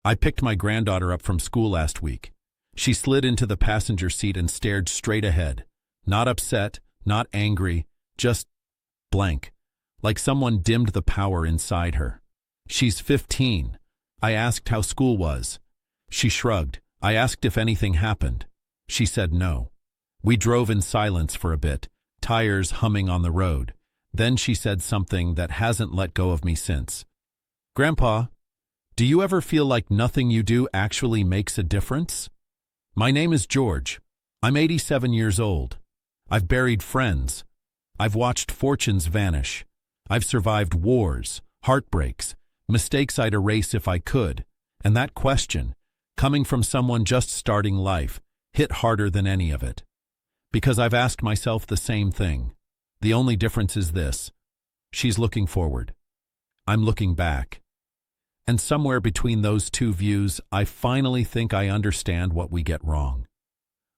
I picked my granddaughter up from school last week. She slid into the passenger seat and stared straight ahead. Not upset, not angry, just blank, like someone dimmed the power inside her. She's 15. I asked how school was. She shrugged. I asked if anything happened. She said no. We drove in silence for a bit, tires humming on the road. Then she said something that hasn't let go of me since. Grandpa, do you ever feel like nothing you do actually makes a difference? My name is George. I'm 87 years old. I've buried friends. I've watched fortunes vanish. I've survived wars, heartbreaks, mistakes I'd erase if I could. And that question, coming from someone just starting life, hit harder than any of it. Because I've asked myself the same thing. The only difference is this. She's looking forward. I'm looking back. And somewhere between those two views, I finally think I understand what we get wrong.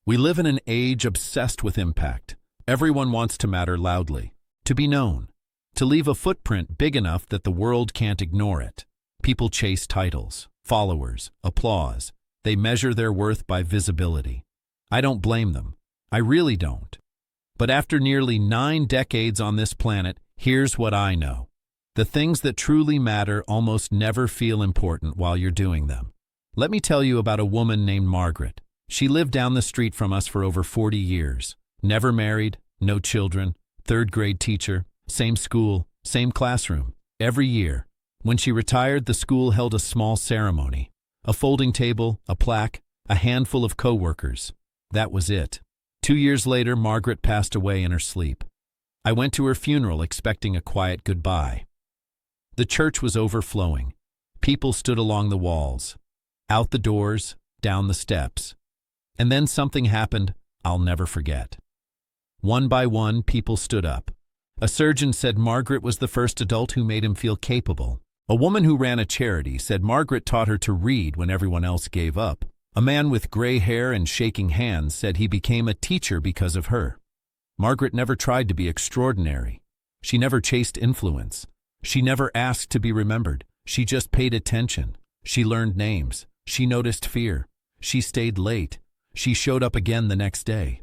We live in an age obsessed with impact. Everyone wants to matter loudly, to be known, to leave a footprint big enough that the world can't ignore it. People chase titles, followers, applause. They measure their worth by visibility. I don't blame them. I really don't. But after nearly 9 decades on this planet, here's what I know. The things that truly matter almost never feel important while you're doing them. Let me tell you about a woman named Margaret. She lived down the street from us for over 40 years. Never married, no children, 3rd grade teacher, same school, same classroom. Every year, when she retired, the school held a small ceremony. A folding table, a plaque, a handful of co-workers. That was it. 2 years later, Margaret passed away in her sleep. I went to her funeral expecting a quiet goodbye. The church was overflowing. People stood along the walls, out the doors, down the steps. And then something happened I'll never forget. One by one, people stood up. A surgeon said Margaret was the first adult who made him feel capable. A woman who ran a charity said Margaret taught her to read when everyone else gave up. A man with gray hair and shaking hands said he became a teacher because of her. Margaret never tried to be extraordinary. She never chased influence. She never asked to be remembered. She just paid attention. She learned names. She noticed fear. She stayed late. She showed up again the next day.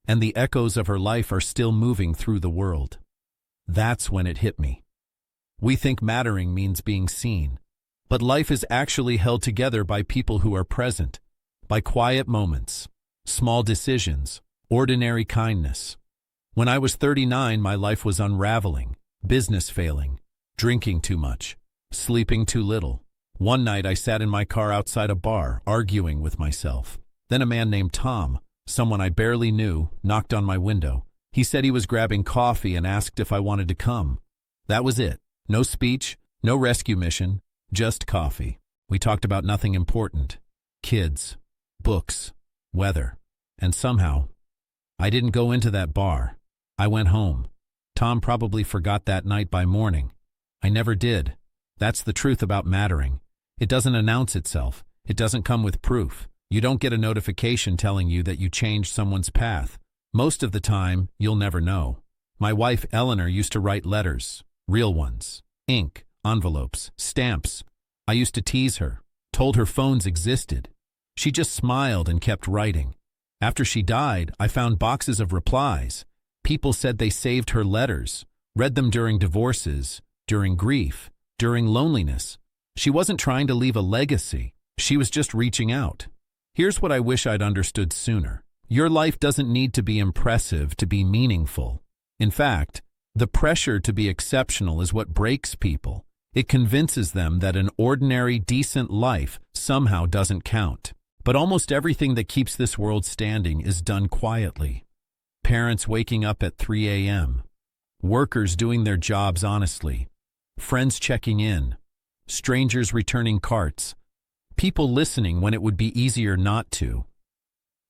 And the echoes of her life are still moving through the world. That's when it hit me. We think mattering means being seen. But life is actually held together by people who are present, by quiet moments, small decisions, ordinary kindness. When I was 39, my life was unraveling, business failing, drinking too much, sleeping too little. One night I sat in my car outside a bar, arguing with myself. Then a man named Tom, someone I barely knew, knocked on my window. He said he was grabbing coffee and asked if I wanted to come. That was it. No speech, no rescue mission, just coffee. We talked about nothing important. Kids, books, weather. And somehow, I didn't go into that bar. I went home. Tom probably forgot that night by morning. I never did. That's the truth about mattering. It doesn't announce itself. It doesn't come with proof. You don't get a notification telling you that you changed someone's path. Most of the time, you'll never know. My wife, Eleanor, used to write letters, real ones, ink, envelopes, stamps. I used to tease her, told her phones existed. She just smiled and kept writing. After she died, I found boxes of replies. People said they saved her letters, read them during divorces, during grief, during loneliness. She wasn't trying to leave a legacy. She was just reaching out. Here's what I wish I'd understood sooner. Your life doesn't need to be impressive to be meaningful. In fact, the pressure to be exceptional is what breaks people. It convinces them that an ordinary, decent life somehow doesn't count. But almost everything that keeps this world standing is done quietly. Parents waking up at 3 a.m., workers doing their jobs honestly, friends checking in, strangers returning carts, people listening when it would be easier not to.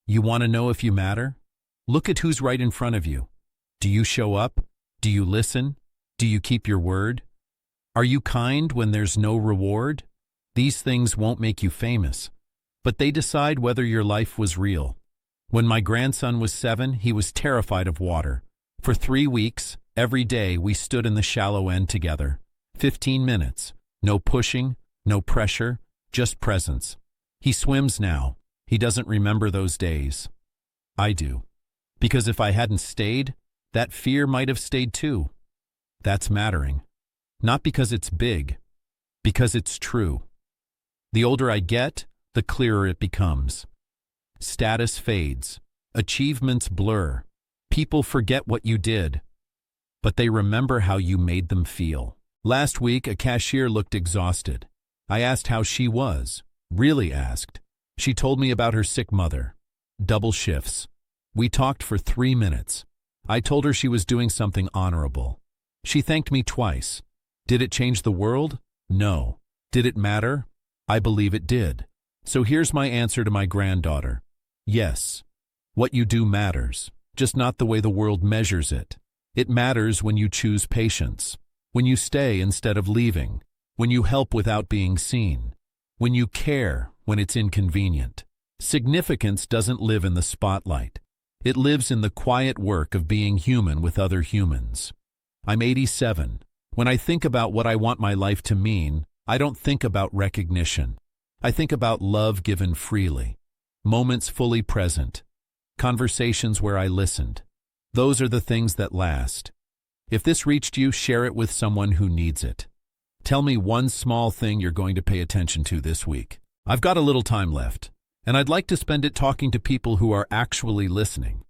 You want to know if you matter? Look at who's right in front of you. Do you show up? Do you listen? Do you keep your word? Are you kind when there's no reward? These things won't make you famous, but they decide whether your life was real. When my grandson was 7, he was terrified of water. For 3 weeks, every day we stood in the shallow end together. 15 minutes. No pushing, no pressure, just presence. He swims now. He doesn't remember those days. I do. Because if I hadn't stayed, that fear might have stayed too. That's mattering. Not because it's big, because it's true. The older I get, the clearer it becomes. Status fades. Achievements blur. People forget what you did, but they remember how you made them feel. Last week, a cashier looked exhausted. I asked how she was. Really asked. She told me about her sick mother. Double shifts. We talked for 3 minutes. I told her she was doing something honorable. She thanked me twice. Did it change the world? No. Did it matter? I believe it did. So here's my answer to my granddaughter. Yes. What you do matters, just not the way the world measures it. It matters when you choose patience, when you stay instead of leaving, when you help without being seen, when you care when it's inconvenient. Significance doesn't live in the spotlight. It lives in the quiet work of being human with other humans. I'm 87. When I think about what I want my life to mean, I don't think about recognition. I think about love given freely, moments fully present, conversations where I listened. Those are the things that last. If this reached you, share it with someone who needs it. Tell me one small thing you're going to pay attention to this week. I've got a little time left, and I'd like to spend it talking to people who are actually listening.